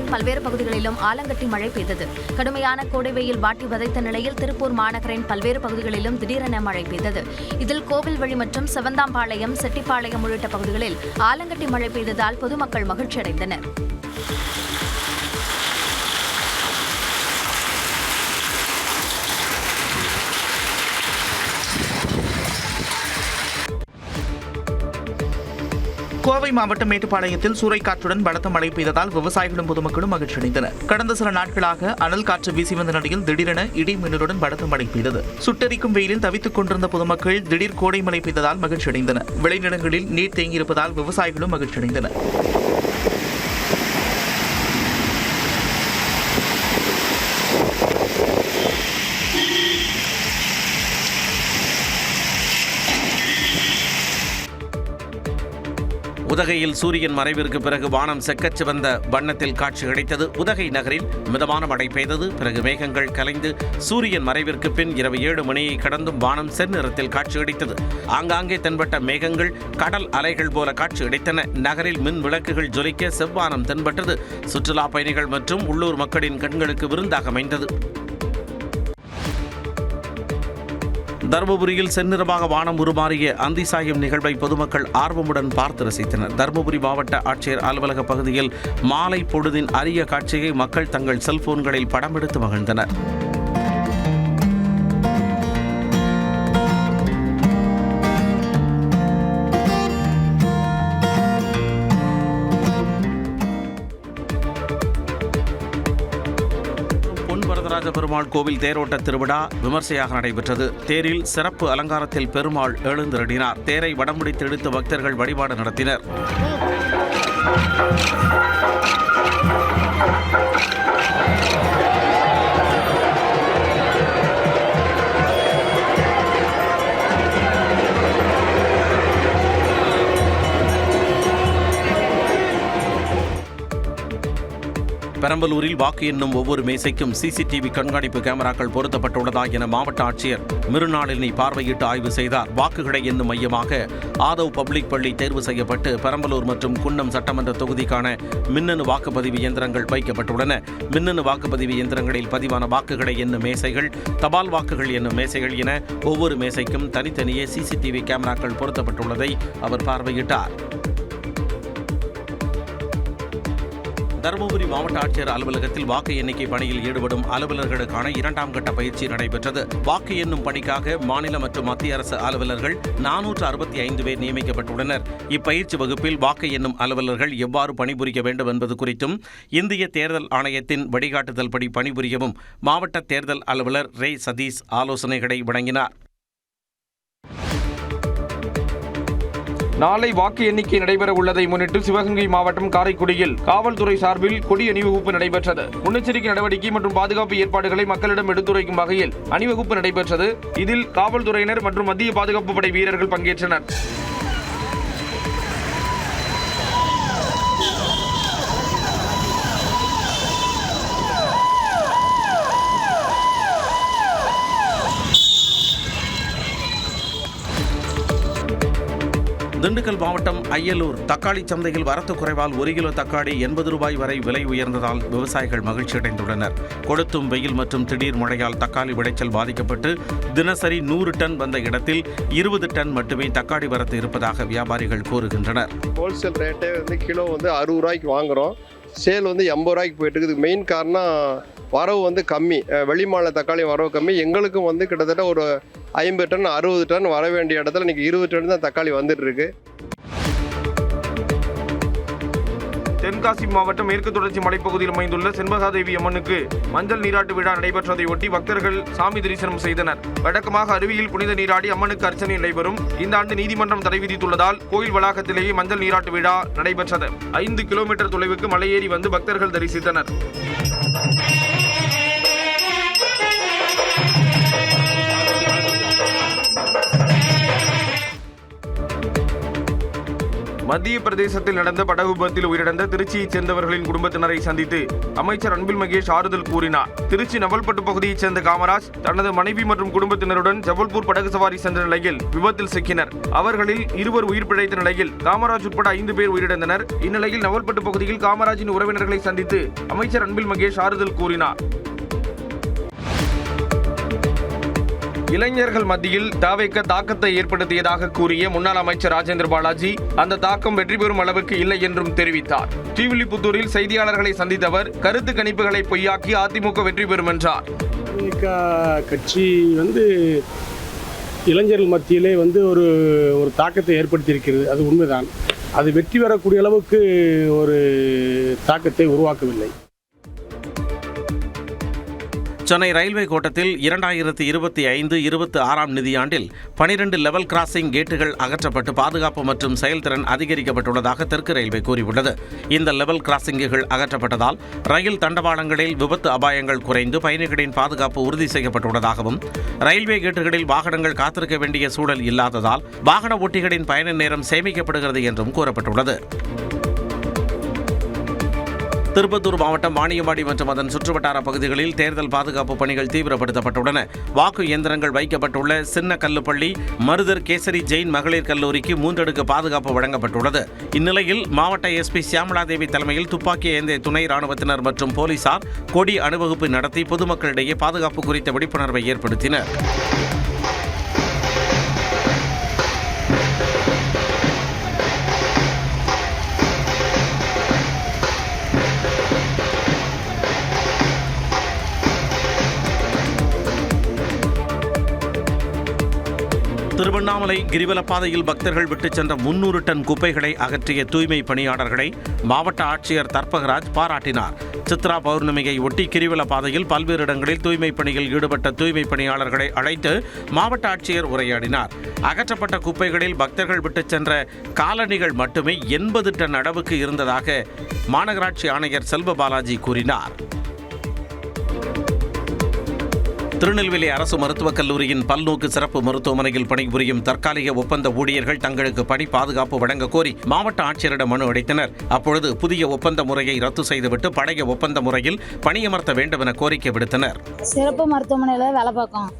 நகரின் பல்வேறு பகுதிகளிலும் ஆலங்கட்டி மழை பெய்தது. கடுமையான கோடை வெயில் வாட்டி வதைத்த நிலையில் திருப்பூர் மாநகரின் பல்வேறு பகுதிகளிலும் திடீரென மழை பெய்தது. இதில் கோவில்வழி மற்றும் செவந்தாம்பாளையம், செட்டிப்பாளையம் உள்ளிட்ட பகுதிகளில் ஆலங்கட்டி மழை பெய்ததால் பொதுமக்கள் மகிழ்ச்சியடைந்தனர். கோவை மாவட்டம் மேட்டுப்பாளையத்தில் சூறைக்காற்றுடன் பலத்த மழை பெய்ததால் விவசாயிகளும் பொதுமக்களும் மகிழ்ச்சியடைந்தனர். கடந்த சில நாட்களாக அனல் காற்று வீசி வந்த நிலையில் திடீரென இடி மின்னலுடன் பலத்த மழை பெய்தது. சுட்டெரிக்கும் வெயிலில் தவித்துக் கொண்டிருந்த பொதுமக்கள் திடீர் கோடை மழை பெய்ததால் மகிழ்ச்சியடைந்தனர். விளைநிலங்களில் நீர் தேங்கியிருப்பதால் விவசாயிகளும் மகிழ்ச்சியடைந்தனர். உதகையில் சூரியன் மறைவிற்கு பிறகு வானம் செக்கச்சிவந்த வண்ணத்தில் காட்சி கிடைத்தது. உதகை நகரில் மிதமான மழை பெய்தது. பிறகு மேகங்கள் கலைந்து சூரியன் மறைவிற்கு பின் இரவு 7 மணியை கடந்தும் வானம் செந்நிறத்தில் காட்சி கிடைத்தது. ஆங்காங்கே தென்பட்ட மேகங்கள் கடல் அலைகள் போல காட்சி கிடைத்தன. நகரில் மின் விளக்குகள் ஜொலிக்க செவ்வானம் தென்பட்டது. சுற்றுலா பயணிகள் மற்றும் உள்ளூர் மக்களின் கண்களுக்கு விருந்தாக அமைந்தது. தருமபுரியில் செந்நிறமாக வானம் உருமாறிய அந்தி சாயும் நிகழ்வை பொதுமக்கள் ஆர்வமுடன் பார்த்து ரசித்தனர். தருமபுரி மாவட்ட ஆட்சியர் அலுவலக பகுதியில் மாலை பொழுதின் அரிய காட்சியை மக்கள் தங்கள் செல்போன்களில் படமெடுத்து மகிழ்ந்தனர். வரதராஜ பெருமாள் கோவில் தேரோட்ட திருவிழா விமர்சையாக நடைபெற்றது. தேரில் சிறப்பு அலங்காரத்தில் பெருமாள் எழுந்தருளினார். தேரை வடம்பிடித்து இழுத்து பக்தர்கள் வழிபாடு நடத்தினர். பெரம்பலூரில் வாக்கு எண்ணும் ஒவ்வொரு மேசைக்கும் சிசிடிவி கண்காணிப்பு கேமராக்கள் பொருத்தப்பட்டுள்ளதா என மாவட்ட ஆட்சியர் மிருநாளினி பார்வையிட்டு ஆய்வு செய்தார். வாக்குகளை எண்ணும் மையமாக ஆதவ் பப்ளிக் பள்ளி தேர்வு செய்யப்பட்டு பெரம்பலூர் மற்றும் குன்னம் சட்டமன்ற தொகுதிக்கான மின்னணு வாக்குப்பதிவு இயந்திரங்கள் வைக்கப்பட்டுள்ளன. மின்னணு வாக்குப்பதிவு இயந்திரங்களில் பதிவான வாக்குகளை எண்ணும் மேசைகள், தபால் வாக்குகள் எண்ணும் மேசைகள் என ஒவ்வொரு மேசைக்கும் தனித்தனியே சிசிடிவி கேமராக்கள் பொருத்தப்பட்டுள்ளதை அவர் பார்வையிட்டார். தருமபுரி மாவட்ட ஆட்சியர் அலுவலகத்தில் வாக்கு எண்ணிக்கை பணியில் ஈடுபடும் அலுவலர்களுக்கான 2ஆம் கட்ட பயிற்சி நடைபெற்றது. வாக்கு எண்ணும் பணிக்காக மாநில மற்றும் மத்திய அரசு அலுவலர்கள் 465 பேர் நியமிக்கப்பட்டுள்ளனர். இப்பயிற்சி வகுப்பில் வாக்கு எண்ணும் அலுவலர்கள் எவ்வாறு பணிபுரிய வேண்டும் என்பது குறித்தும் இந்திய தேர்தல் ஆணையத்தின் வழிகாட்டுதல் படி பணிபுரியவும் மாவட்ட தேர்தல் அலுவலர் ரே சதீஷ் ஆலோசனைகளை வழங்கினார். நாளை வாக்கு எண்ணிக்கை நடைபெற உள்ளதை முன்னிட்டு சிவகங்கை மாவட்டம் காரைக்குடியில் காவல்துறை சார்பில் கொடி அணிவகுப்பு நடைபெற்றது. முன்னெச்சரிக்கை நடவடிக்கை மற்றும் பாதுகாப்பு ஏற்பாடுகளை மக்களிடம் எடுத்துரைக்கும் வகையில் அணிவகுப்பு நடைபெற்றது. இதில் காவல்துறையினர் மற்றும் மத்திய பாதுகாப்பு படை வீரர்கள் பங்கேற்றனர். திண்டுக்கல் மாவட்டம் அய்யலூர் தக்காளி சந்தையில் வரத்து குறைவால் 1 கிலோ தக்காளி 80 ரூபாய் வரை விலை உயர்ந்ததால் விவசாயிகள் மகிழ்ச்சியடைந்துள்ளனர். கொளுத்தும் வெயில் மற்றும் திடீர் மழையால் தக்காளி விளைச்சல் பாதிக்கப்பட்டு தினசரி 100 டன் வந்த இடத்தில் 20 டன் மட்டுமே தக்காளி வரத்து இருப்பதாக வியாபாரிகள் கூறுகின்றனர். ஹோல்சேல் ரேட்டே கிலோ 60 ரூபாய்க்கு வாங்குறோம். சேல் 80 ரூபாய்க்கு போயிட்டு இருக்குது. மெயின் காரணம் வரவு கம்மி. வெளிமாநில தக்காளி வரவு கம்மி. எங்களுக்கும் கிட்டத்தட்ட ஒரு 50 டன் 60 டன் வர வேண்டிய இடத்துல இன்னைக்கு 20 டன் தான் தக்காளி வந்துட்டு இருக்கு. தென்காசி மாவட்டம் மேற்கு தொடர்ச்சி மலைப்பகுதியில் அமைந்துள்ள செண்பகாதேவி அம்மனுக்கு மஞ்சள் நீராட்டு விழா நடைபெற்றதை ஒட்டி பக்தர்கள் சாமி தரிசனம் செய்தனர். வழக்கமாக அருவியில் புனித நீராடி அம்மனுக்கு அர்ச்சனை நடைபெறும். இந்த ஆண்டு நீதிமன்றம் தடை விதித்துள்ளதால் கோயில் வளாகத்திலேயே மஞ்சள் நீராட்டு விழா நடைபெற்றது. 5 கிலோமீட்டர் தொலைவுக்கு மலையேறி வந்து பக்தர்கள் தரிசித்தனர். மத்திய பிரதேசத்தில் நடந்த படகு விபத்தில் உயிரிழந்த திருச்சியைச் சேர்ந்தவர்களின் குடும்பத்தினரை சந்தித்து அமைச்சர் அன்பில் மகேஷ் ஆறுதல் கூறினார். திருச்சி நவல்பட்டு பகுதியைச் சேர்ந்த காமராஜ் தனது மனைவி மற்றும் குடும்பத்தினருடன் ஜபல்பூர் படகு சவாரி சென்ற நிலையில் விபத்தில் சிக்கினர். அவர்களில் 2 உயிர் பிழைத்த நிலையில் காமராஜ் உட்பட 5 பேர் உயிரிழந்தனர். இந்நிலையில் நவல்பட்டு பகுதியில் காமராஜின் உறவினர்களை சந்தித்து அமைச்சர் அன்பில் மகேஷ் ஆறுதல் கூறினார். இளைஞர்கள் மத்தியில் தாவேக தாக்கத்தை ஏற்படுத்தியதாக கூறிய முன்னாள் அமைச்சர் ராஜேந்திர பாலாஜி அந்த தாக்கம் வெற்றி பெறும் அளவுக்கு இல்லை என்றும் தெரிவித்தார். ஸ்ரீவில்லிபுத்தூரில் செய்தியாளர்களை சந்தித்த அவர் கருத்து கணிப்புகளை பொய்யாக்கி அதிமுக வெற்றி பெறும் என்றார். கட்சி இளைஞர்கள் மத்தியிலே ஒரு தாக்கத்தை ஏற்படுத்தியிருக்கிறது. அது உண்மைதான். அது வெற்றி பெறக்கூடிய அளவுக்கு ஒரு தாக்கத்தை உருவாக்கவில்லை. சென்னை ரயில்வே கோட்டத்தில் 2025-26 நிதியாண்டில் 12 லெவல் கிராசிங் கேட்டுகள் அகற்றப்பட்டு பாதுகாப்பு மற்றும் செயல்திறன் அதிகரிக்கப்பட்டுள்ளதாக தெற்கு ரயில்வே கூறியுள்ளது. இந்த லெவல் கிராசிங்குகள் அகற்றப்பட்டதால் ரயில் தண்டவாளங்களில் விபத்து அபாயங்கள் குறைந்து பயணிகளின் பாதுகாப்பு உறுதி செய்யப்பட்டுள்ளதாகவும் ரயில்வே கேட்டுகளில் வாகனங்கள் காத்திருக்க வேண்டிய சூழல் இல்லாததால் வாகன ஓட்டிகளின் பயண நேரம் சேமிக்கப்படுகிறது என்றும் கூறப்பட்டுள்ளது. திருப்பத்தூர் மாவட்டம் வாணியம்பாடி மற்றும் அதன் சுற்றுவட்டார பகுதிகளில் தேர்தல் பாதுகாப்பு பணிகள் தீவிரப்படுத்தப்பட்டுள்ளன. வாக்கு இயந்திரங்கள் வைக்கப்பட்டுள்ள சின்ன கல்லுப்பள்ளி மருதர் கேசரி ஜெயின் மகளிர் கல்லூரிக்கு 3 அடுக்கு பாதுகாப்பு வழங்கப்பட்டுள்ளது. இந்நிலையில் மாவட்ட எஸ்பி சியாமலாதேவி தலைமையில் துப்பாக்கி ஏந்திய துணை ராணுவத்தினர் மற்றும் போலீசார் கொடி அணிவகுப்பு நடத்தி பொதுமக்களிடையே பாதுகாப்பு குறித்த விழிப்புணர்வை ஏற்படுத்தினர். திருவண்ணாமலை கிரிவலப்பாதையில் பக்தர்கள் விட்டுச் சென்ற 300 டன் குப்பைகளை அகற்றிய தூய்மை பணியாளர்களை மாவட்ட ஆட்சியர் தர்பகராஜ் பாராட்டினார். சித்ரா பௌர்ணமியை ஒட்டி கிரிவலப்பாதையில் பல்வேறு இடங்களில் தூய்மை பணியில் ஈடுபட்ட தூய்மை பணியாளர்களை அழைத்து மாவட்ட ஆட்சியர் உரையாடினார். அகற்றப்பட்ட குப்பைகளில் பக்தர்கள் விட்டுச் சென்ற காலணிகள் மட்டுமே 80 டன் அளவுக்கு இருந்ததாக மாநகராட்சி ஆணையர் செல்வ பாலாஜி கூறினார். திருநெல்வேலி அரசு மருத்துவக் கல்லூரியின் பல்நோக்கு சிறப்பு மருத்துவமனையில் பணிபுரியும் தற்காலிக ஒப்பந்த ஊழியர்கள் தங்களுக்கு பணி பாதுகாப்பு வழங்க கோரி மாவட்ட ஆட்சியரிடம் மனு அளித்தனர். அப்பொழுது புதிய ஒப்பந்த முறையை ரத்து செய்துவிட்டு பழைய ஒப்பந்த முறையில் பணியமர்த்த வேண்டும் என கோரிக்கை விடுத்தனர். சிறப்பு மருத்துவமனையில் வேலை பார்க்கோம்.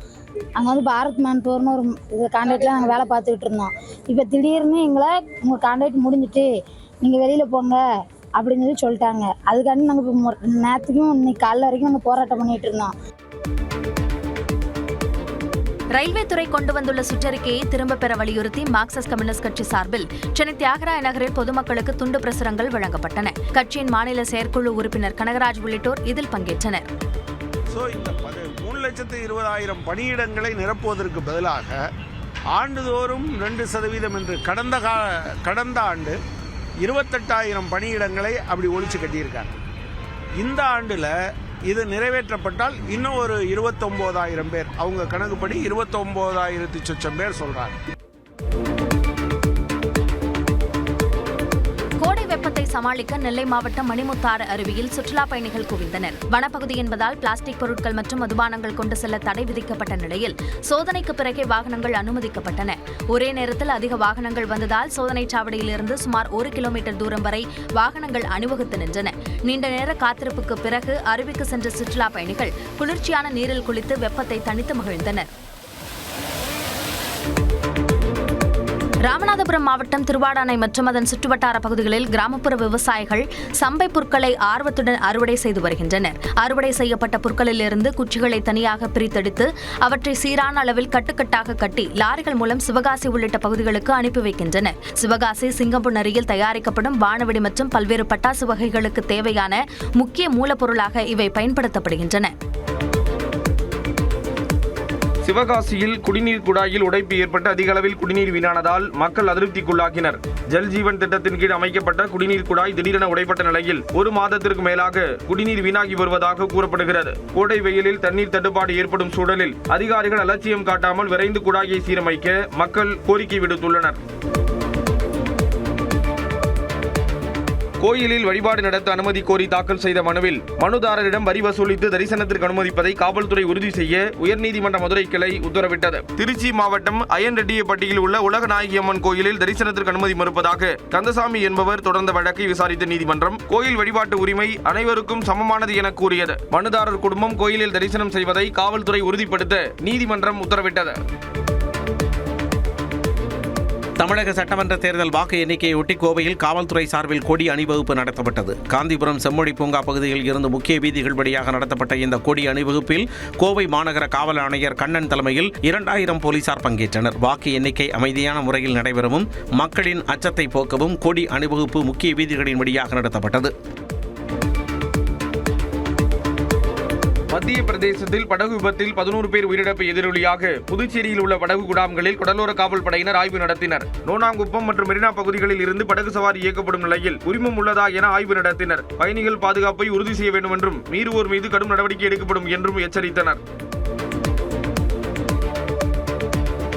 அங்கே பாரத் மேன்போர்னு ஒரு கான்ட்ராக்டில் நாங்கள் வேலை பார்த்துக்கிட்டு இருந்தோம். இப்போ திடீர்னு எங்களை உங்கள் கான்ட்ராக்ட் முடிஞ்சிட்டு நீங்கள் வெளியில் போங்க அப்படின்னு சொல்லிட்டாங்க. அதுக்காண்டி நாங்கள் இப்போ நேற்றுக்கும் இன்னைக்கு காலைல வரைக்கும் நாங்கள் போராட்டம் பண்ணிகிட்டு இருந்தோம். ரயில்வே துறை கொண்டு வந்துள்ள சுற்றறிக்கையை திரும்பப் பெற வலியுறுத்தி மார்க்சிஸ்ட் கம்யூனிஸ்ட் கட்சி சார்பில் சென்னை தியாகராய நகரில் பொதுமக்களுக்கு துண்டு பிரசுரங்கள் வழங்கப்பட்டன. கட்சியின் மாநில செயற்குழு உறுப்பினர் கனகராஜ் உள்ளிட்டோர் இதில் பங்கேற்றனர். இந்த 3,20,000 பணியிடங்களை நிரப்புவதற்கு பதிலாக ஆண்டுதோறும் 2% என்று கடந்த ஆண்டு 28,000 பணியிடங்களை அப்படி ஒழிச்சு கட்டியிருக்காங்க. இந்த ஆண்டில் இது நிறைவேற்றப்பட்டால் இன்னும் ஒரு 29,000 பேர், அவங்க கணக்குப்படி 29,000 சொச்சம் பேர் சொல்றாங்க. கோடை வெப்பத்தை சமாளிக்க நெல்லை மாவட்டம் மணிமுத்தாறு அருவியில் சுற்றுலா பயணிகள் குவிந்தனர். வனப்பகுதி என்பதால் பிளாஸ்டிக் பொருட்கள் மற்றும் மதுபானங்கள் கொண்டு செல்ல தடை விதிக்கப்பட்ட நிலையில் சோதனைக்கு பிறகே வாகனங்கள் அனுமதிக்கப்பட்டன. ஒரே நேரத்தில் அதிக வாகனங்கள் வந்ததால் சோதனை சாவடியிலிருந்து சுமார் 1 கிலோமீட்டர் தூரம் வரை வாகனங்கள் அணிவகுத்து நின்றன. நீண்ட நேர காத்திருப்புக்கு பிறகு அருவிக்கு சென்ற சுற்றுலா பயணிகள் குளிர்ச்சியான நீரில் குளித்து வெப்பத்தை தணித்து மகிழ்ந்தனர். ராமநாதபுரம் மாவட்டம் திருவாடானை மற்றும் அதன் சுற்றுவட்டார பகுதிகளில் கிராமப்புற விவசாயிகள் சம்பை புற்களை ஆர்வத்துடன் அறுவடை செய்து வருகின்றனர். அறுவடை செய்யப்பட்ட புற்களிலிருந்து குச்சிகளை தனியாக பிரித்தெடுத்து அவற்றை சீரான அளவில் கட்டுக்கட்டாக கட்டி லாரிகள் மூலம் சிவகாசி உள்ளிட்ட பகுதிகளுக்கு அனுப்பி வைக்கின்றனர். சிவகாசி சிங்கம்புணரியில் தயாரிக்கப்படும் வானவெடி மற்றும் பல்வேறு பட்டாசு வகைகளுக்கு தேவையான முக்கிய மூலப்பொருளாக இவை பயன்படுத்தப்படுகின்றன. சிவகாசியில் குடிநீர் குழாயில் உடைப்பு ஏற்பட்டு அதிக அளவில் குடிநீர் வீணானதால் மக்கள் அதிருப்திக்குள்ளாகினர். ஜல்ஜீவன் திட்டத்தின் கீழ் அமைக்கப்பட்ட குடிநீர் குழாய் திடீரென உடைப்பட்ட நிலையில் 1 மாதத்திற்கு மேலாக குடிநீர் வீணாகி வருவதாக கூறப்படுகிறது. கோடை வெயிலில் தண்ணீர் தட்டுப்பாடு ஏற்படும் சூழலில் அதிகாரிகள் அலட்சியம் காட்டாமல் விரைந்து குழாயை சீரமைக்க மக்கள் கோரிக்கை விடுத்துள்ளனர். கோயிலில் வழிபாடு நடத்த அனுமதி கோரி தாக்கல் செய்த மனுவில் மனுதாரரிடம் வரி வசூலித்து தரிசனத்திற்கு அனுமதிப்பதை காவல்துறை உறுதி செய்ய உயர்நீதிமன்ற மதுரை கிளை உத்தரவிட்டது. திருச்சி மாவட்டம் அயன்ரெட்டியப்பட்டியில் உள்ள உலகநாயகி அம்மன் கோயிலில் தரிசனத்திற்கு அனுமதி மறுப்பதாக கந்தசாமி என்பவர் தொடர்ந்த வழக்கை விசாரித்த நீதிமன்றம் கோயில் வழிபாட்டு உரிமை அனைவருக்கும் சமமானது என கூறியது. மனுதாரர் குடும்பம் கோயிலில் தரிசனம் செய்வதை காவல்துறை உறுதிப்படுத்த நீதிமன்றம் உத்தரவிட்டது. தமிழக சட்டமன்ற தேர்தல் வாக்கு எண்ணிக்கையொட்டி கோவையில் காவல்துறை சார்பில் கொடி அணிவகுப்பு நடத்தப்பட்டது. காந்திபுரம் செம்மொழி பூங்கா பகுதியில் இருந்து முக்கிய வீதிகள் வழியாக நடத்தப்பட்ட இந்த கொடி அணிவகுப்பில் கோவை மாநகர காவல் ஆணையர் கண்ணன் தலைமையில் 2000 போலீசார் பங்கேற்றனர். வாக்கு எண்ணிக்கை அமைதியான முறையில் நடைபெறவும் மக்களின் அச்சத்தை போக்கவும் கொடி அணிவகுப்பு முக்கிய வீதிகளின் வழியாக நடத்தப்பட்டது. மத்திய பிரதேசத்தில் படகு விபத்தில் 11 பேர் உயிரிழப்பு எதிரொலியாக புதுச்சேரியில் உள்ள படகு குடாம்களில் கடலோர காவல் படையினர் ஆய்வு நடத்தினர். நோனாங்குப்பம் மற்றும் மெரினா பகுதிகளில் இருந்து படகு சவாரி இயக்கப்படும் நிலையில் உரிமம் உள்ளதா என ஆய்வு நடத்தினர். பயணிகள் பாதுகாப்பை உறுதி செய்ய வேண்டும் என்றும் மீறுவோர் மீது கடும் நடவடிக்கை எடுக்கப்படும் என்றும் எச்சரித்தனர்.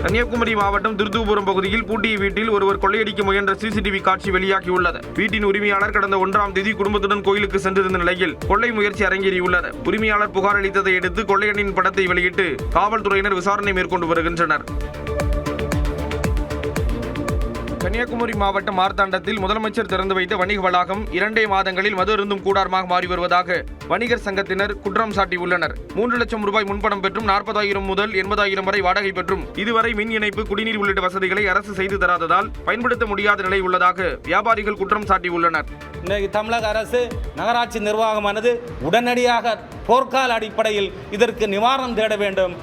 கன்னியாகுமரி மாவட்டம் திருத்தூபுரம் பகுதியில் பூட்டிய வீட்டில் ஒருவர் கொள்ளையடிக்க முயன்ற சிசிடிவி காட்சி வெளியாகியுள்ளது. வீட்டின் உரிமையாளர் கடந்த 1ஆம் தேதி குடும்பத்துடன் கோயிலுக்கு சென்றிருந்த நிலையில் கொள்ளை முயற்சி அரங்கேறியுள்ளது. உரிமையாளர் புகார் அளித்ததை அடுத்து கொள்ளையனின் படத்தை வெளியிட்டு காவல்துறையினர் விசாரணை மேற்கொண்டு வருகின்றனர். கன்னியாகுமரி மாவட்டம் மார்த்தாண்டத்தில் முதலமைச்சர் திறந்து வைத்த வணிக வளாகம் 2 மாதங்களில் மது அருந்தும் கூடாரமாக மாறி வருவதாக வணிகர் சங்கத்தினர் குற்றம் சாட்டியுள்ளனர். 3 லட்சம் ரூபாய் முன்பணம் பெற்றும் 40,000 முதல் 80,000 வரை வாடகை பெற்றும் இதுவரை மின் இணைப்பு, குடிநீர் உள்ளிட்ட வசதிகளை அரசு செய்து தராததால் பயன்படுத்த முடியாத நிலை உள்ளதாக வியாபாரிகள் குற்றம் சாட்டியுள்ளனர். இன்னைக்கு தமிழக அரசு நகராட்சி நிர்வாகமானது உடனடியாக போர்க்கால அடிப்படையில் இதற்கு நிவாரணம் தேட வேண்டும்.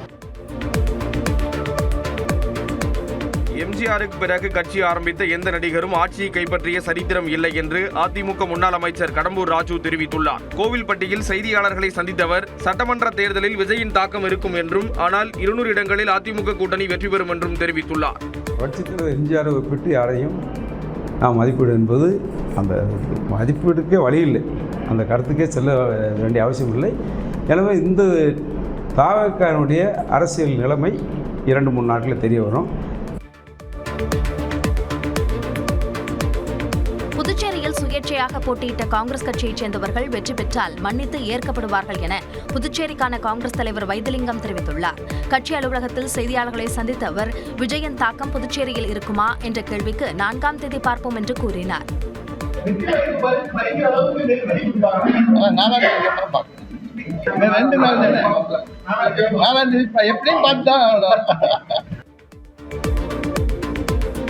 எம்ஜிஆருக்கு பிறகு கட்சி ஆரம்பித்த எந்த நடிகரும் ஆட்சியை கைப்பற்றிய சரித்திரம் இல்லை என்று அதிமுக முன்னாள் அமைச்சர் கடம்பூர் ராஜு தெரிவித்துள்ளார். கோவில்பட்டியில் செய்தியாளர்களை சந்தித்தவர் சட்டமன்ற தேர்தலில் விஜயின் தாக்கம் இருக்கும் என்றும் ஆனால் 200 இடங்களில் அதிமுக கூட்டணி வெற்றி பெறும் என்றும் தெரிவித்துள்ளார். எம்ஜிஆர் ஒப்பிட்டு யாரையும் நாம் மதிப்பீடு என்பது அந்த மதிப்பீடுக்கே வழி இல்லை, அந்த கருத்துக்கே செல்ல வேண்டிய அவசியம் இல்லை. எனவே இந்த தாவகனுடைய அரசியல் நிலைமை 2-3 நாட்களில் தெரிய வரும். புதுச்சேரியில் சுயேட்சையாக போட்டியிட்ட காங்கிரஸ் கட்சியைச் சேர்ந்தவர்கள் வெற்றி பெற்றால் மன்னித்து ஏற்கப்படுவார்கள் என புதுச்சேரிக்கான காங்கிரஸ் தலைவர் வைத்திலிங்கம் தெரிவித்துள்ளார். கட்சி அலுவலகத்தில் செய்தியாளர்களை சந்தித்த அவர் விஜயின் தாக்கம் புதுச்சேரியில் இருக்குமா என்ற கேள்விக்கு 4ஆம் தேதி பார்ப்போம் என்று கூறினார்.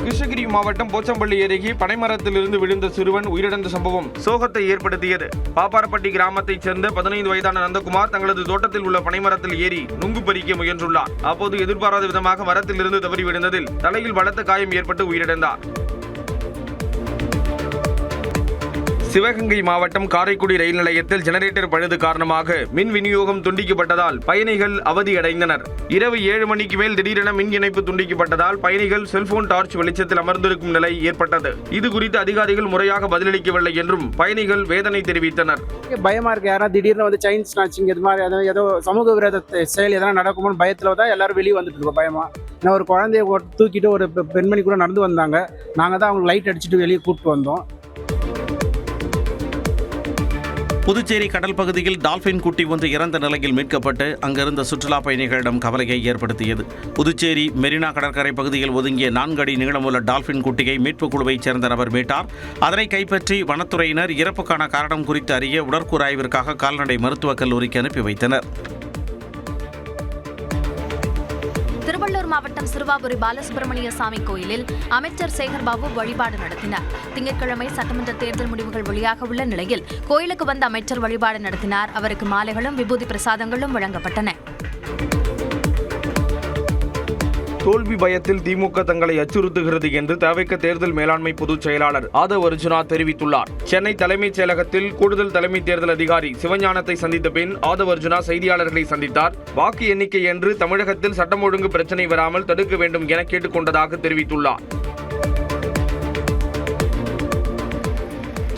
கிருஷ்ணகிரி மாவட்டம் போச்சம்பள்ளி அருகே பனைமரத்திலிருந்து விழுந்த சிறுவன் உயிரிழந்த சம்பவம் சோகத்தை ஏற்படுத்தியது. பாப்பாரப்பட்டி கிராமத்தைச் சேர்ந்த 15 வயதான நந்தகுமார் தங்களது தோட்டத்தில் உள்ள பனைமரத்தில் ஏறி நுங்கு பறிக்க முயன்றுள்ளார். அப்போது எதிர்பாராத விதமாக மரத்திலிருந்து தவறி விழுந்ததில் தலையில் பலத்த காயம் ஏற்பட்டு உயிரிழந்தார். சிவகங்கை மாவட்டம் காரைக்குடி ரயில் நிலையத்தில் ஜெனரேட்டர் பழுது காரணமாக மின் விநியோகம் துண்டிக்கப்பட்டதால் பயணிகள் அவதியடைந்தனர். இரவு 7 மணிக்கு மேல் திடீரென மின் இணைப்பு துண்டிக்கப்பட்டதால் பயணிகள் செல்போன் டார்ச் வெளிச்சத்தில் அமர்ந்திருக்கும் நிலை ஏற்பட்டது. இது குறித்து அதிகாரிகள் முறையாக பதிலளிக்கவில்லை என்றும் பயணிகள் வேதனை தெரிவித்தனர். பயமா இருக்கு, யாராவது திடீர்னு வந்து செயின் ஸ்நாச்சிங் இது மாதிரி ஏதோ சமூக விரோத செயல் எதனா நடக்குமோன்னு பயத்தில் தான் எல்லாரும் வெளியே வந்துட்டு இருக்கோம். பயமா நான் ஒரு குழந்தைய தூக்கிட்டு ஒரு பெண்மணி கூட நடந்து வந்தாங்க. நாங்கள் தான் அவங்க லைட் அடிச்சுட்டு வெளியே கூப்பிட்டு வந்தோம். புதுச்சேரி கடல் பகுதியில் டால்பின் குட்டி ஒன்று இறந்த நிலையில் மீட்கப்பட்டு அங்கிருந்த சுற்றுலா பயணிகளிடம் கவலையை ஏற்படுத்தியது. புதுச்சேரி மெரினா கடற்கரை பகுதியில் ஒதுங்கிய 4 அடி நீளமுள்ள டால்பின் குட்டியை மீட்புக் குழுவைச் சேர்ந்த நபர் மீட்டார். அதனை கைப்பற்றி வனத்துறையினர் இறப்புக்கான காரணம் குறித்து அறிய உடற்கூறு ஆய்விற்காக கால்நடை மருத்துவக் கல்லூரிக்கு அனுப்பி வைத்தனர். திருவள்ளூர் மாவட்டம் சிறுவாபுரி பாலசுப்பிரமணிய சாமி கோயிலில் அமைச்சர் சேகர்பாபு வழிபாடு நடத்தினார். திங்கட்கிழமை சட்டமன்ற தேர்தல் முடிவுகள் வெளியாக உள்ள நிலையில் கோயிலுக்கு வந்த அமைச்சர் வழிபாடு நடத்தினார். அவருக்கு மாலைகளும் விபூதி பிரசாதங்களும் வழங்கப்பட்டன. தோல்வி பயத்தில் திமுக தங்களை அச்சுறுத்துகிறது என்று தவிக தேர்தல் மேலாண்மை பொதுச் செயலாளர் ஆதவ் அர்ஜுனா தெரிவித்துள்ளார். சென்னை தலைமைச் செயலகத்தில் கூடுதல் தலைமை தேர்தல் அதிகாரி சிவஞானத்தை சந்தித்த பின் ஆதவ் அர்ஜுனா செய்தியாளர்களை சந்தித்தார். வாக்கு எண்ணிக்கை என்று தமிழகத்தில் சட்டம் ஒழுங்கு பிரச்சினை வராமல் தடுக்க வேண்டும் என கேட்டுக் கொண்டதாக தெரிவித்துள்ளார்.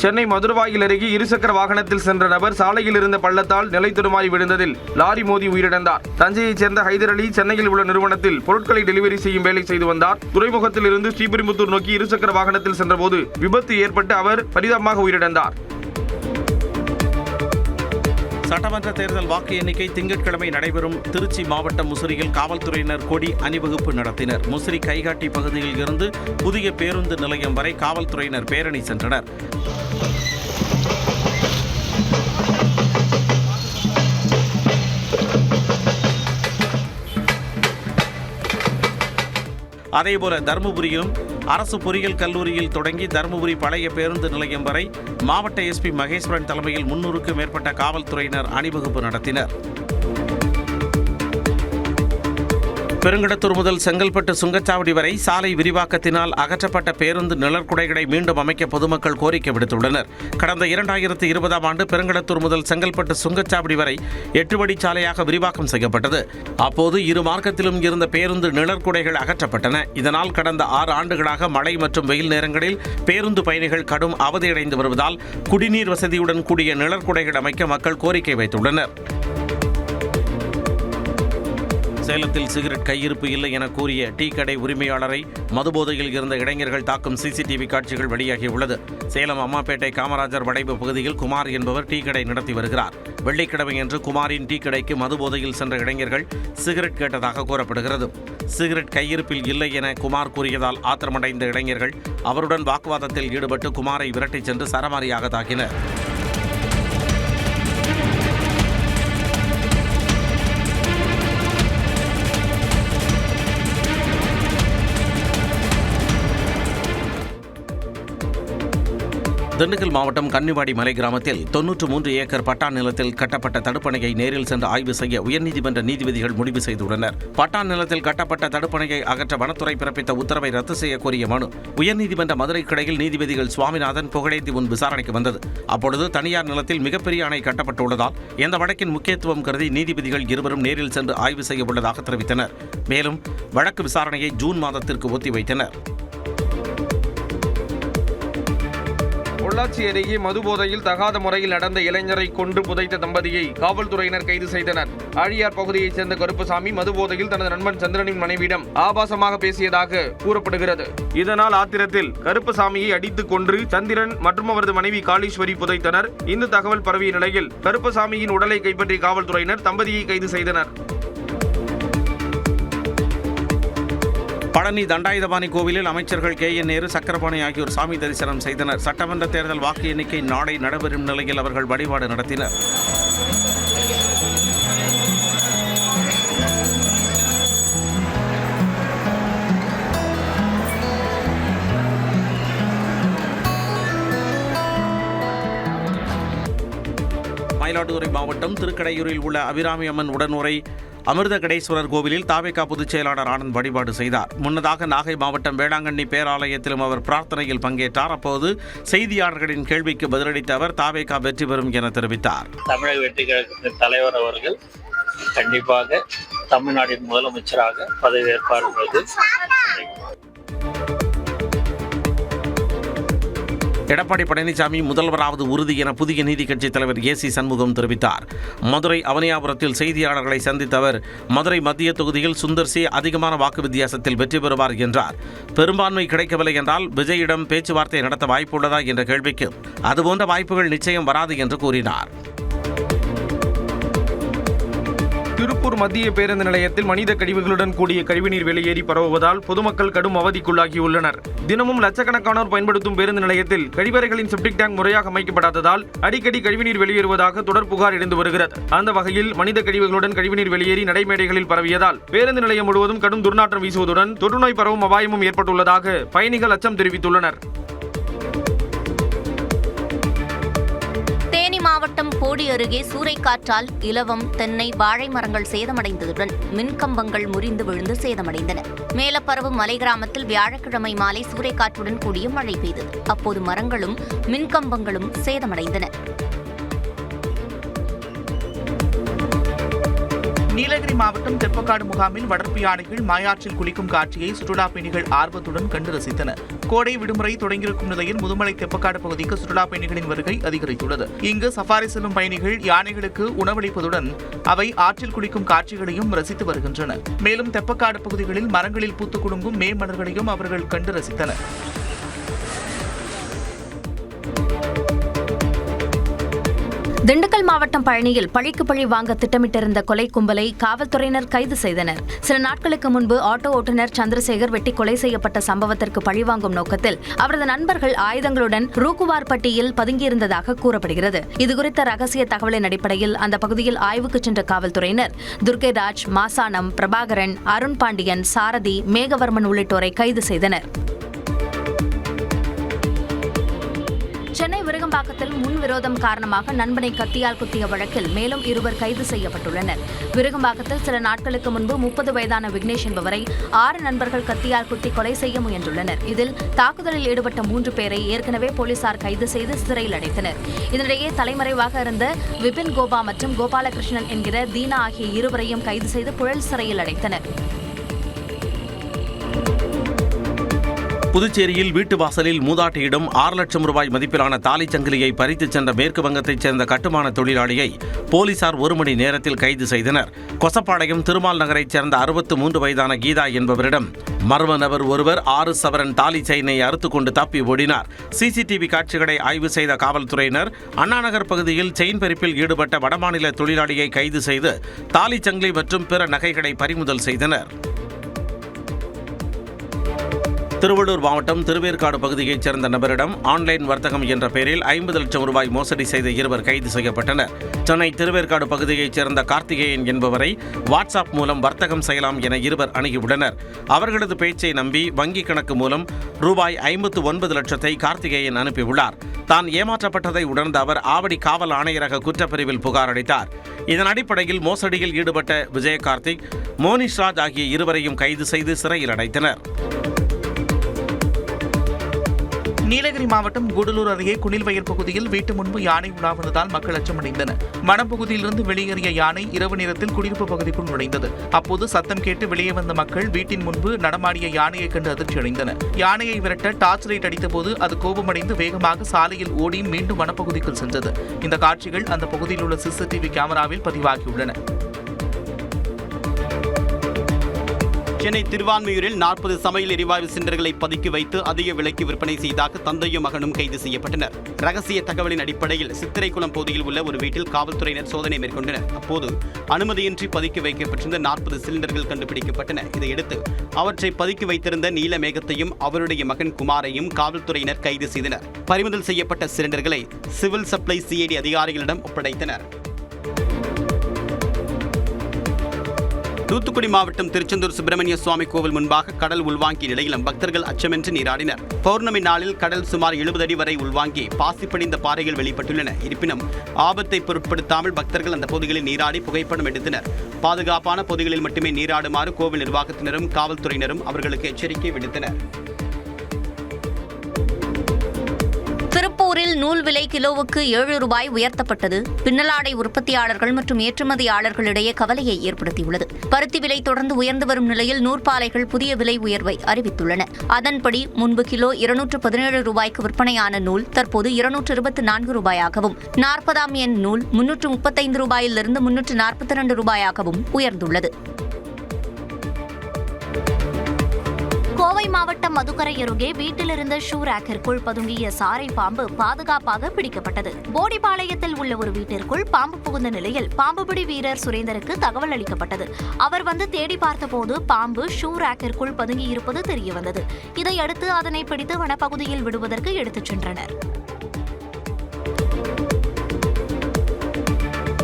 சென்னை மதுரவாயில் அருகே இருசக்கர வாகனத்தில் சென்ற நபர் சாலையில் இருந்த பள்ளத்தால் நிலை தடுமாறி விழுந்ததில் லாரி மோதி உயிரிழந்தார். தஞ்சையைச் சேர்ந்த ஹைதர் அலி சென்னையில் உள்ள நிறுவனத்தில் பொருட்களை டெலிவரி செய்யும் வேலை செய்து வந்தார். துறைமுகத்தில் இருந்து ஸ்ரீபெரும்புத்தூர் நோக்கி இருசக்கர வாகனத்தில் சென்றபோது விபத்து ஏற்பட்டு அவர் பரிதாபமாக உயிரிழந்தார். சட்டமன்ற தேர்தல் வாக்கு எண்ணிக்கை திங்கட்கிழமை நடைபெறும். திருச்சி மாவட்டம் முசிறியில் காவல்துறையினர் கொடி அணிவகுப்பு நடத்தினர். முசிறி கைகாட்டி பகுதியில் இருந்து புதிய பேருந்து நிலையம் வரை காவல்துறையினர் பேரணி சென்றனர். அதேபோல தருமபுரியிலும் அரசு பொறியியல் கல்லூரியில் தொடங்கி தருமபுரி பழைய பேருந்து நிலையம் வரை மாவட்ட எஸ்பி மகேஸ்வரன் தலைமையில் 300க்கும் மேற்பட்ட காவல்துறையினர் அணிவகுப்பு நடத்தினர். பெருங்கடத்தூர் முதல் செங்கல்பட்டு சுங்கச்சாவடி வரை சாலை விரிவாக்கத்தினால் அகற்றப்பட்ட பேருந்து நிழற்குடைகளை மீண்டும் அமைக்க பொதுமக்கள் கோரிக்கை விடுத்துள்ளனர். கடந்த 2020ஆம் ஆண்டு பெருங்கடத்தூர் முதல் செங்கல்பட்டு சுங்கச்சாவடி வரை 8 வழி சாலையாக விரிவாக்கம் செய்யப்பட்டது. அப்போது இரு மார்க்கத்திலும் இருந்த பேருந்து நிழற்குடைகள் அகற்றப்பட்டன. இதனால் கடந்த 6 ஆண்டுகளாக மழை மற்றும் வெயில் நேரங்களில் பேருந்து பயணிகள் கடும் அவதியடைந்து வருவதால் குடிநீர் வசதியுடன் கூடிய நிழற்குடைகள் அமைக்க மக்கள் கோரிக்கை வைத்துள்ளனர். சேலத்தில் சிகரெட் கையிருப்பு இல்லை என கூறிய டீ கடை உரிமையாளரை மதுபோதையில் இருந்த இளைஞர்கள் தாக்கும் சிசிடிவி காட்சிகள் வெளியாகியுள்ளது. சேலம் அம்மாப்பேட்டை காமராஜர் வளைவு பகுதியில் குமார் என்பவர் டீ கடை நடத்தி வருகிறார். வெள்ளிக்கிழமையன்று குமாரின் டீ கடைக்கு மதுபோதையில் சென்ற இளைஞர்கள் சிகரெட் கேட்டதாக கூறப்படுகிறது. சிகரெட் கையிருப்பில் இல்லை என குமார் கூறியதால் ஆத்திரமடைந்த இளைஞர்கள் அவருடன் வாக்குவாதத்தில் ஈடுபட்டு குமாரை விரட்டிச் சென்று சரமாரியாக தாக்கினர். திண்டுக்கல் மாவட்டம் கன்னிவாடி மலை கிராமத்தில் 93 ஏக்கர் பட்டா நிலத்தில் கட்டப்பட்ட தடுப்பணையை நேரில் சென்று ஆய்வு செய்ய உயர்நீதிமன்ற நீதிபதிகள் முடிவு செய்துள்ளனர். பட்டா நிலத்தில் கட்டப்பட்ட தடுப்பணையை அகற்ற வனத்துறை பிறப்பித்த உத்தரவை ரத்து செய்ய கோரிய மனு உயர்நீதிமன்ற மதுரை கிளையில் நீதிபதிகள் சுவாமிநாதன் புகழேந்தி முன் விசாரணைக்கு வந்தது. அப்பொழுது தனியார் நிலத்தில் மிகப்பெரிய அணை கட்டப்பட்டுள்ளதால் இந்த வழக்கின் முக்கியத்துவம் கருதி நீதிபதிகள் இருவரும் நேரில் சென்று ஆய்வு செய்ய உள்ளதாக தெரிவித்தனர். மேலும் வழக்கு விசாரணையை ஜூன் மாதத்திற்கு ஒத்திவைத்தனர். பொள்ளாச்சி அருகே மதுபோதையில் தகாத முறையில் நடந்த இளைஞரை கொன்று புதைத்த தம்பதியை காவல்துறையினர் கைது செய்தனர். ஆழியார் பகுதியைச் சேர்ந்த கருப்புசாமி மதுபோதையில் தனது நண்பன் சந்திரனின் மனைவியிடம் ஆபாசமாக பேசியதாக கூறப்படுகிறது. இதனால் ஆத்திரத்தில் கருப்புசாமியை அடித்துக் கொன்று சந்திரன் மற்றும் அவரது மனைவி காளீஸ்வரி புதைத்தனர். இந்த தகவல் பரவிய நிலையில் கருப்புசாமியின் உடலை கைப்பற்றிய காவல்துறையினர் தம்பதியை கைது செய்தனர். பழனி தண்டாயுதபாணி கோவிலில் அமைச்சர்கள் KN நேரு, சக்கரபாணி ஆகியோர் சாமி தரிசனம் செய்தனர். சட்டமன்ற தேர்தல் வாக்கு எண்ணிக்கை நாளை நடைபெறும் நிலையில் அவர்கள் வழிபாடு நடத்தினர். மயிலாடுதுறை மாவட்டம் திருக்கடையூரில் உள்ள அபிராமி அம்மன் உடனுறை அமிர்தகடேஸ்வரர் கோவிலில் தாவேகா பொதுச் செயலாளர் ஆனந்த் வழிபாடு செய்தார். முன்னதாக நாகை மாவட்டம் வேளாங்கண்ணி பேராலயத்திலும் அவர் பிரார்த்தனையில் பங்கேற்றார். அப்போது செய்தியாளர்களின் கேள்விக்கு பதிலளித்த அவர் தாவேகா வெற்றி பெறும் என தெரிவித்தார். தமிழக வெற்றி கழகத்தின் தலைவர் அவர்கள் கண்டிப்பாக தமிழ்நாட்டின் முதலமைச்சராக பதவியேற்பார் என்பது எடப்பாடி பழனிசாமி முதல்வராவது உறுதி என புதிய நீதி கட்சி தலைவர் AC சண்முகம் தெரிவித்தார். மதுரை அவனியாபுரத்தில் செய்தியாளர்களை சந்தித்த அவர் மதுரை மத்திய தொகுதியில் சுந்தர் சி அதிகமான வாக்கு வித்தியாசத்தில் வெற்றி பெறுவார் என்றார். பெரும்பான்மை கிடைக்கவில்லை என்றால் விஜயிடம் பேச்சுவார்த்தை நடத்த வாய்ப்புள்ளதா என்ற கேள்விக்கு அதுபோன்ற வாய்ப்புகள் நிச்சயம் வராது என்று கூறினார். திருப்பூர் மத்திய பேருந்து நிலையத்தில் மனித கழிவுகளுடன் கூடிய கழிவுநீர் வெளியேறி பரவுவதால் பொதுமக்கள் கடும் அவதிக்குள்ளாகியுள்ளனர். தினமும் லட்சக்கணக்கானோர் பயன்படுத்தும் பேருந்து நிலையத்தில் கழிவறைகளின் செப்டிக் டேங்க் முறையாக அமைக்கப்படாததால் அடிக்கடி கழிவுநீர் வெளியேறுவதாக தொடர் புகார் எழுந்து வருகிறது. அந்த வகையில் மனித கழிவுகளுடன் கழிவுநீர் வெளியேறி நடைமேடைகளில் பரவியதால் பேருந்து நிலையம் முழுவதும் கடும் துர்நாற்றம் வீசுவதுடன் தொற்றுநோய் பரவும் அபாயமும் ஏற்பட்டுள்ளதாக பயணிகள் அச்சம் தெரிவித்துள்ளனர். தேனி மாவட்டம் போடி அருகே சூறைக்காற்றால் இலவம், தென்னை, வாழை மரங்கள் சேதமடைந்ததுடன் மின்கம்பங்கள் முறிந்து விழுந்து சேதமடைந்தன. மேலப்பரவு மலை கிராமத்தில் வியாழக்கிழமை மாலை சூறைக்காற்றுடன் கூடிய மழை பெய்தது. அப்போது மரங்களும் மின்கம்பங்களும் சேதமடைந்தன. நீலகிரி மாவட்டம் தெப்பக்காடு முகாமில் வளர்ப்பு யானைகள் மாயாற்றில் குளிக்கும் காட்சியை சுற்றுலா பயணிகள் ஆர்வத்துடன் கண்டு ரசித்தனர். கோடை விடுமுறை தொடங்கியிருக்கும் நிலையில் முதுமலை தெப்பக்காடு பகுதிக்கு சுற்றுலா பயணிகளின் வருகை அதிகரித்துள்ளது. இங்கு சஃபாரி செல்லும் பயணிகள் யானைகளுக்கு உணவளிப்பதுடன் அவை ஆற்றில் குளிக்கும் காட்சிகளையும் ரசித்து வருகின்றனர். மேலும் தெப்பக்காடு பகுதிகளில் மரங்களில் பூத்து குலுங்கும் மே மலர்களையும் அவர்கள் கண்டு ரசித்தனர். திண்டுக்கல் மாவட்டம் பழனியில் பழிக்கு பழி வாங்க திட்டமிட்டிருந்த கொலை கும்பலை காவல்துறையினர் கைது செய்தனர். சில நாட்களுக்கு முன்பு ஆட்டோ ஓட்டுநர் சந்திரசேகர் வெட்டி கொலை செய்யப்பட்ட சம்பவத்திற்கு பழிவாங்கும் நோக்கத்தில் அவரது நண்பர்கள் ஆயுதங்களுடன் ரூக்குவார்பட்டியில் பதுங்கியிருந்ததாக கூறப்படுகிறது. இதுகுறித்த ரகசிய தகவலின் அடிப்படையில் அந்த பகுதியில் ஆய்வுக்கு சென்ற காவல்துறையினர் துர்கைராஜ், மாசானம், பிரபாகரன், அருண் பாண்டியன், சாரதி, மேகவர்மன் உள்ளிட்டோரை கைது செய்தனர். சென்னை விருகம்பாக்கத்தில் முன்விரோதம் காரணமாக நண்பனை கத்தியால் குத்திய வழக்கில் மேலும் 2 கைது செய்யப்பட்டுள்ளனர். விருகம்பாக்கத்தில் சில நாட்களுக்கு முன்பு 30 வயதான விக்னேஷ் என்பவரை 6 நண்பர்கள் கத்தியால் குத்தி கொலை செய்ய முயன்றுள்ளனர். இதில் தாக்குதலில் ஈடுபட்ட 3 பேரை ஏற்கனவே போலீசார் கைது செய்து சிறையில் அடைத்தனர். இதனிடையே தலைமறைவாக இருந்த விபின் கோபா மற்றும் கோபாலகிருஷ்ணன் என்கிற தீனா ஆகிய 2வரையும் கைது செய்து புழல் சிறையில் அடைத்தனர். புதுச்சேரியில் வீட்டு வாசலில் மூதாட்டியிடம் 6 லட்சம் ரூபாய் மதிப்பிலான தாலிச் சங்கிலியை பறித்துச் சென்ற மேற்கு வங்கத்தைச் சேர்ந்த கட்டுமான தொழிலாளியை போலீசார் 1 மணி நேரத்தில் கைது செய்தனர். கொசப்பாளையம் திருமால் நகரைச் சேர்ந்த 63 வயதான கீதா என்பவரிடம் மர்ம நபர் ஒருவர் 6 சவரன் தாலி செயினை அறுத்துக் கொண்டு தப்பி ஓடினார். சிசிடிவி காட்சிகளை ஆய்வு செய்த காவல்துறையினர் அண்ணாநகர் பகுதியில் செயின் பறிப்பில் ஈடுபட்ட வடமாநில தொழிலாளியை கைது செய்து தாலிச் சங்கிலி மற்றும் பிற நகைகளை பறிமுதல் செய்தனர். திருவள்ளூர் மாவட்டம் திருவேற்காடு பகுதியைச் சேர்ந்த நபரிடம் ஆன்லைன் வர்த்தகம் என்ற பெயரில் 50 லட்சம் ரூபாய் மோசடி செய்த 2 கைது செய்யப்பட்டனர். சென்னை திருவேற்காடு பகுதியைச் சேர்ந்த கார்த்திகேயன் என்பவரை வாட்ஸ்அப் மூலம் வர்த்தகம் செய்யலாம் என 2 அணுகியுள்ளனர். அவர்களது பேச்சை நம்பி வங்கிக் கணக்கு மூலம் ரூபாய் 59 லட்சத்தை கார்த்திகேயன் அனுப்பியுள்ளார். தான் ஏமாற்றப்பட்டதை உணர்ந்த அவர் ஆவடி காவல் ஆணையரக குற்றப்பிரிவில் புகார் அளித்தார். இதன் அடிப்படையில் மோசடியில் ஈடுபட்ட விஜயகார்த்திக், மோனிஷ்ராஜ் ஆகிய 2வரையும் கைது செய்து சிறையில் அடைத்தனர். நீலகிரி மாவட்டம் கூடலூர் அருகே குனில்வயல் பகுதியில் வீட்டு முன்பு யானை உலா வந்ததால் மக்கள் அச்சமடைந்தனர். வனப்பகுதியிலிருந்து வெளியேறிய யானை இரவு நேரத்தில் குடியிருப்பு பகுதிக்குள் நுழைந்தது. அப்போது சத்தம் கேட்டு வெளியே வந்த மக்கள் வீட்டின் முன்பு நடமாடிய யானையை கண்டு அதிர்ச்சியடைந்தனர். யானையை விரட்ட டார்ச் லைட் அடித்தபோது அது கோபமடைந்து வேகமாக சாலையில் ஓடி மீண்டும் வனப்பகுதிக்குள் சென்றது. இந்த காட்சிகள் அந்த பகுதியில் உள்ள சிசிடிவி கேமராவில் பதிவாகியுள்ளன. சென்னை திருவான்மையூரில் 40 சமையல் எரிவாயு சிலிண்டர்களை பதுக்கி வைத்து அதிக விலைக்கு விற்பனை செய்தாக தந்தையும் மகனும் கைது செய்யப்பட்டனர். ரகசிய தகவலின் அடிப்படையில் சித்திரைக்குளம் பகுதியில் உள்ள ஒரு வீட்டில் காவல்துறையினர் சோதனை மேற்கொண்டனர். அப்போது அனுமதியின்றி பதுக்கி வைக்கப்பட்டிருந்த 40 சிலிண்டர்கள் கண்டுபிடிக்கப்பட்டன. இதையடுத்து அவற்றை பதுக்கி வைத்திருந்த நீலமேகத்தையும் அவருடைய மகன் குமாரையும் காவல்துறையினர் கைது செய்தனர். பறிமுதல் செய்யப்பட்ட சிலிண்டர்களை சிவில் சப்ளை சிஐடி அதிகாரிகளிடம் ஒப்படைத்தனர். தூத்துக்குடி மாவட்டம் திருச்செந்தூர் சுப்பிரமணிய சுவாமி கோவில் முன்பாக கடல் உள்வாங்கிய நிலையிலும் பக்தர்கள் அச்சமின்றி நீராடினர். பௌர்ணமி நாளில் கடல் சுமார் 70 அடி வரை உள்வாங்கி பாசிப்படிந்த பாறைகள் வெளிப்பட்டுள்ளன. இருப்பினும் ஆபத்தை பொருட்படுத்தாமல் பக்தர்கள் அந்த பகுதிகளில் நீராடி புகைப்படம் எடுத்தனர். பாதுகாப்பான பகுதிகளில் மட்டுமே நீராடுமாறு கோவில் நிர்வாகத்தினரும் காவல்துறையினரும் அவர்களுக்கு எச்சரிக்கை விடுத்தனர். திருப்பூரில் நூல் விலை கிலோவுக்கு 7 ரூபாய் உயர்த்தப்பட்டது பின்னலாடை உற்பத்தியாளர்கள் மற்றும் ஏற்றுமதியாளர்களிடையே கவலையை ஏற்படுத்தியுள்ளது. பருத்தி விலை தொடர்ந்து உயர்ந்து வரும் நிலையில் நூற்பாலைகள் புதிய விலை உயர்வை அறிவித்துள்ளன. அதன்படி முன்பு கிலோ 217 ரூபாய்க்கு விற்பனையான நூல் தற்போது 224 ரூபாயாகவும் 40ஆம் எண் நூல் 335 ரூபாயிலிருந்து 342 ரூபாயாகவும் உயர்ந்துள்ளது. கோவை மாவட்டம் மதுக்கரை அருகே வீட்டிலிருந்த ஷூ ரேக்கிற்குள் பதுங்கிய சாரை பாம்பு பாதுகாப்பாக பிடிக்கப்பட்டது. போடிபாளையத்தில் உள்ள ஒரு வீட்டிற்குள் பாம்பு புகுந்த நிலையில் பாம்புபிடி வீரர் சுரேந்தருக்கு தகவல் அளிக்கப்பட்டது. அவர் வந்து தேடி பார்த்தபோது பாம்பு ஷூ ரேக்கிற்குள் பதுங்கியிருப்பது தெரியவந்தது. இதையடுத்து அதனை பிடித்து வனப்பகுதியில் விடுவதற்கு எடுத்துச் சென்றனர்.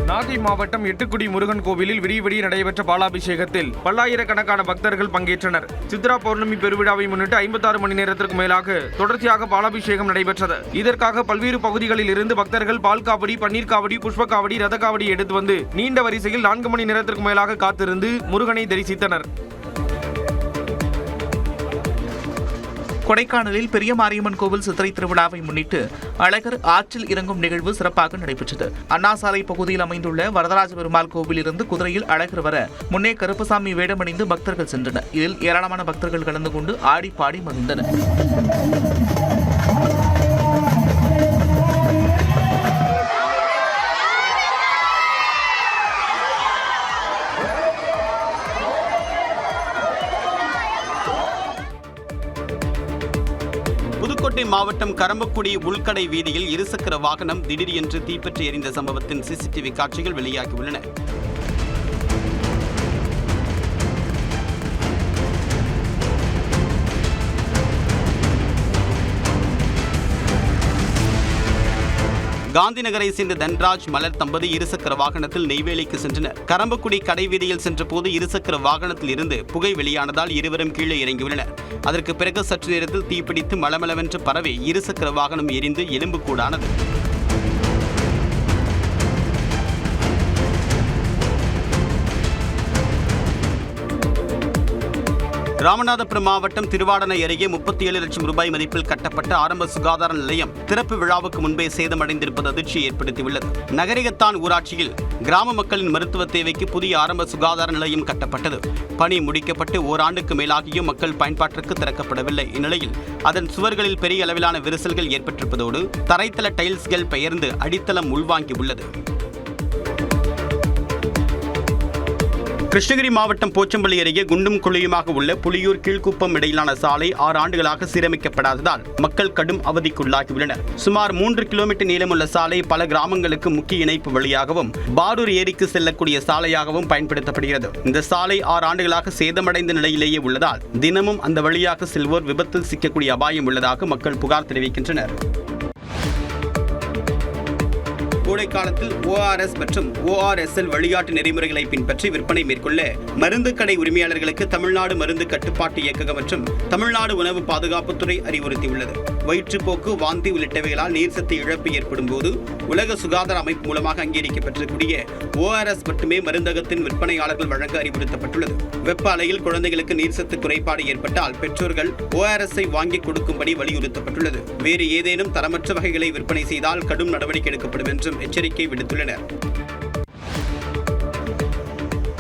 நாகை மாவட்டம் எட்டுக்குடி முருகன் கோவிலில் விடிய நடைபெற்ற பாலாபிஷேகத்தில் பல்லாயிரக்கணக்கான பக்தர்கள் பங்கேற்றனர். சித்ரா பௌர்ணமி பெருவிழாவை முன்னிட்டு 56 மணி நேரத்திற்கு மேலாக தொடர்ச்சியாக பாலாபிஷேகம் நடைபெற்றது. இதற்காக பல்வேறு பகுதிகளில் இருந்து பக்தர்கள் பால் காவடி, பன்னீர் காவடி, புஷ்ப காவடி, ரத காவடி எடுத்து வந்து நீண்ட வரிசையில் 4 மணி நேரத்திற்கு மேலாக காத்திருந்து முருகனை தரிசித்தனர். கொடைக்கானலில் பெரிய மாரியம்மன் கோவில் சித்திரை திருவிழாவை முன்னிட்டு அழகர் ஆற்றில் இறங்கும் நிகழ்வு சிறப்பாக நடைபெற்றது. அண்ணா சாலை பகுதியில் அமைந்துள்ள வரதராஜ பெருமாள் கோவில் இருந்து குதிரையில் அழகர் வர முன்னே கருப்பசாமி வேடமணிந்து பக்தர்கள் சென்றனர். இதில் ஏராளமான பக்தர்கள் கலந்து கொண்டு ஆடி பாடி மகிழ்ந்தனர். புதுக்கோட்டை மாவட்டம் கரம்பக்குடி உள்கடை வீதியில் இருசக்கர வாகனம் திடீரென்று தீப்பற்றி எரிந்த சம்பவத்தின் சிசிடிவி காட்சிகள் வெளியாகியுள்ளன. காந்தி நகரை சேர்ந்த தன்ராஜ் மலர் தம்பதி இருசக்கர வாகனத்தில் நெய்வேலிக்கு சென்றனர். கரம்பக்குடி கடை வீதியில் சென்றபோது இருசக்கர வாகனத்தில் இருந்து புகை வெளியானதால் இருவரும் கீழே இறங்கியுள்ளனர். அதற்கு பிறகு சற்று நேரத்தில் தீப்பிடித்து மளமளவென்று பரவி இருசக்கர வாகனம் எரிந்து எலும்புக்கூடானது. ராமநாதபுரம் மாவட்டம் திருவாடனை அருகே 37 லட்சம் ரூபாய் மதிப்பில் கட்டப்பட்ட ஆரம்ப சுகாதார நிலையம் திறப்பு விழாவுக்கு முன்பே சேதமடைந்திருப்பது அதிர்ச்சியை ஏற்படுத்தியுள்ளது. நகரிகத்தான் ஊராட்சியில் கிராம மக்களின் மருத்துவ தேவைக்கு புதிய ஆரம்ப சுகாதார நிலையம் கட்டப்பட்டது. பணி முடிக்கப்பட்டு ஓராண்டுக்கு மேலாகியும் மக்கள் பயன்பாட்டிற்கு திறக்கப்படவில்லை. இந்நிலையில் அதன் சுவர்களில் பெரிய அளவிலான விரிசல்கள் ஏற்பட்டிருப்பதோடு தரைத்தள டைல்ஸ்கள் பெயர்ந்து அடித்தளம் உள்வாங்கியுள்ளது. கிருஷ்ணகிரி மாவட்டம் போச்சம்பள்ளி அருகே குண்டும் குழியுமாக உள்ள புலியூர் கீழ்குப்பம் இடையிலான சாலை 6 ஆண்டுகளாக சீரமைக்கப்படாததால் மக்கள் கடும் அவதிக்குள்ளாகியுள்ளனர். சுமார் 3 கிலோமீட்டர் நீளமுள்ள சாலை பல கிராமங்களுக்கு முக்கிய இணைப்பு வழியாகவும் பாரூர் ஏரிக்கு செல்லக்கூடிய சாலையாகவும் பயன்படுத்தப்படுகிறது. இந்த சாலை 6 ஆண்டுகளாக சேதமடைந்த நிலையிலேயே உள்ளதால் தினமும் அந்த வழியாக செல்வோர் விபத்தில் சிக்கக்கூடிய அபாயம் உள்ளதாக மக்கள் புகார் தெரிவிக்கின்றனர். கோடை காலத்தில் ORS மற்றும் ORSL வழிகாட்டு நெறிமுறைகளை பின்பற்றி விற்பனை மேற்கொள்ள மருந்து கடை உரிமையாளர்களுக்கு தமிழ்நாடு மருந்து கட்டுப்பாட்டு இயக்ககம் மற்றும் தமிழ்நாடு உணவு பாதுகாப்புத்துறை அறிவுறுத்தியுள்ளது. வயிற்றுப்போக்கு, வாந்தி உள்ளிட்டவைகளால் நீர்சத்து இழப்பு ஏற்படும் போது உலக சுகாதார அமைப்பு மூலமாக அங்கீகரிக்கப்பட்டிருக்கூடிய ORS மட்டுமே மருந்தகத்தின் விற்பனையாளர்கள் வழங்க அறிவுறுத்தப்பட்டுள்ளது. வெப்ப அலையில் குழந்தைகளுக்கு நீர்சத்து குறைபாடு ஏற்பட்டால் பெற்றோர்கள் ORS-ஐ வாங்கி கொடுக்கும்படி வலியுறுத்தப்பட்டுள்ளது. வேறு ஏதேனும் தரமற்ற வகைகளை விற்பனை செய்தால் கடும் நடவடிக்கை எடுக்கப்படும் என்றும் எச்சரிக்கை விடுத்துள்ளனர்.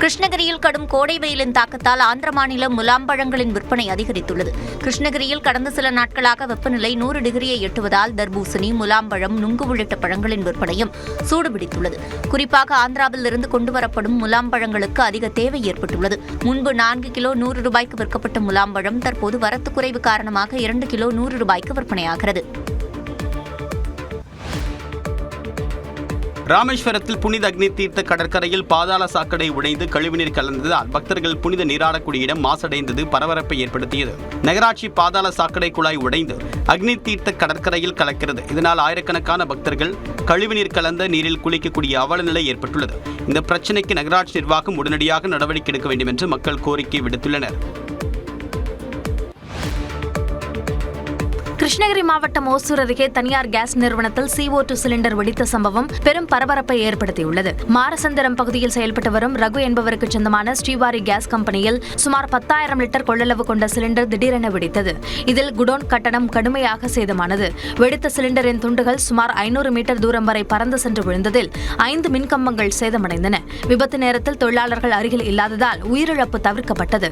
கிருஷ்ணகிரியில் கடும் கோடை வெயிலின் தாக்கத்தால் ஆந்திர மாநிலம் முலாம்பழங்களின் விற்பனை அதிகரித்துள்ளது. கிருஷ்ணகிரியில் கடந்த சில நாட்களாக வெப்பநிலை 100 டிகிரியை எட்டுவதால் தர்பூசணி, முலாம்பழம், நுங்கு உள்ளிட்ட பழங்களின் விற்பனையும் சூடுபிடித்துள்ளது. குறிப்பாக ஆந்திராவில் இருந்து கொண்டுவரப்படும் முலாம்பழங்களுக்கு அதிக தேவை ஏற்பட்டுள்ளது. முன்பு 4 கிலோ 100 ரூபாய்க்கு விற்கப்பட்ட முலாம்பழம் தற்போது வரத்து குறைவு காரணமாக 2 கிலோ 100 ரூபாய்க்கு விற்பனையாகிறது. ராமேஸ்வரத்தில் புனித அக்னி தீர்த்த கடற்கரையில் பாதாள சாக்கடை உடைந்து கழிவுநீர் கலந்ததால் பக்தர்கள் புனித நீராடக்கூடிய இடம் மாசடைந்தது பரபரப்பை ஏற்படுத்தியது. நகராட்சி பாதாள சாக்கடை குழாய் உடைந்து அக்னி தீர்த்த கடற்கரையில் கலக்கிறது. இதனால் ஆயிரக்கணக்கான பக்தர்கள் கழிவுநீர் கலந்த நீரில் குளிக்கக்கூடிய அவல நிலை ஏற்பட்டுள்ளது. இந்த பிரச்சினைக்கு நகராட்சி நிர்வாகம் உடனடியாக நடவடிக்கை எடுக்க வேண்டும் என்று மக்கள் கோரிக்கை விடுத்துள்ளனர். கிருஷ்ணகிரி மாவட்டம் ஓசூர் அருகே தனியார் கேஸ் நிறுவனத்தில் CO2 சிலிண்டர் வெடித்த சம்பவம் பெரும் பரபரப்பை ஏற்படுத்தியுள்ளது. மாரசந்திரம் பகுதியில் செயல்பட்டு வரும் ரகு என்பவருக்கு சொந்தமான ஸ்ரீவாரி கேஸ் கம்பெனியில் சுமார் 10,000 லிட்டர் கொள்ளளவு கொண்ட சிலிண்டர் திடீரென வெடித்தது. இதில் குடோன் கட்டணம் கடுமையாக சேதமானது. வெடித்த சிலிண்டரின் துண்டுகள் சுமார் 500 மீட்டர் தூரம் வரை பறந்து சென்று விழுந்ததில் 5 மின்கம்பங்கள் சேதமடைந்தன. விபத்து நேரத்தில் தொழிலாளர்கள் அருகில் இல்லாததால் உயிரிழப்பு தவிர்க்கப்பட்டது.